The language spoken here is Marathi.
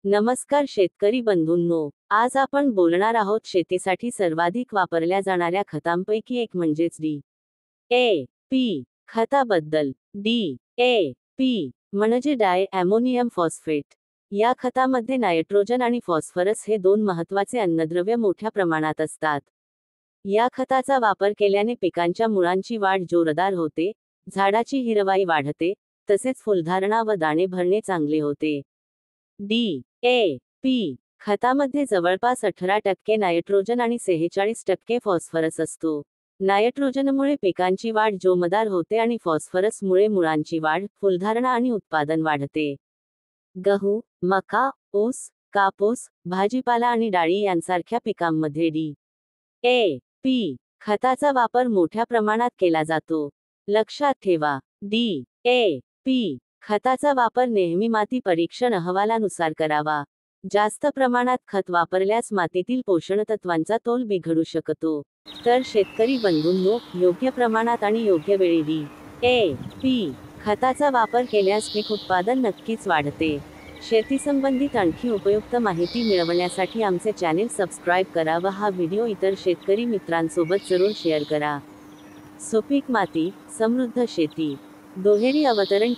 नमस्कार शेतकरी बंधूंनो, आज आपण बोलणार आहोत शेतीसाठी सर्वाधिक वापरल्या जाणाऱ्या खतांपैकी एक म्हणजेच डी.ए.पी. खताबद्दल. डी.ए.पी. म्हणजे डाय अमोनियम फॉस्फेट. या खतामध्ये नायट्रोजन आणि फॉस्फरस हे दोन महत्त्वाचे अन्नद्रव्य मोठ्या प्रमाणात असतात. या खताचा वापर केल्याने पिकांच्या मुळांची वाढ जोरदार होते, झाडाची हिरवाई वाढते, तसेच फुलधारणा व दाणे भरणे चांगले होते. डी.ए.पी. खतामध्ये जवळपास 18% नायट्रोजन आणि 46% फॉस्फरस असतो. नायट्रोजनमुळे पिकांची वाढ जोमदार होते आणि फॉस्फरसमुळे मुळांची वाढ, फुलधारणा आणि उत्पादन वाढते. गहू, मका, ऊस, कापूस, भाजीपाला आणि डाळी यांसारख्या पिकांमध्ये डी.ए.पी. खताचा वापर मोठ्या प्रमाणात केला जातो. लक्षात ठेवा, डी.ए.पी. खताचा वापर नेहमी माती परीक्षण अहवालानुसार करावा. जास्त प्रमाणात खत वापरल्यास मातीतील पोषणतत्वांचा तोल बिघडू शकतो. तर शेतकरी बंधूंनो, योग्य प्रमाणात आणि योग्य वेळी डी.ए.पी. खताचा वापर केल्यास पीक उत्पादन नक्कीच वाढते. शेतीसंबंधित आणखी उपयुक्त माहिती मिळवण्यासाठी आमचे चॅनेल सबस्क्राईब करा व हा व्हिडिओ इतर शेतकरी मित्रांसोबत जरूर शेअर करा. सुपीक माती, समृद्ध शेती. दुहेरी अवतरण.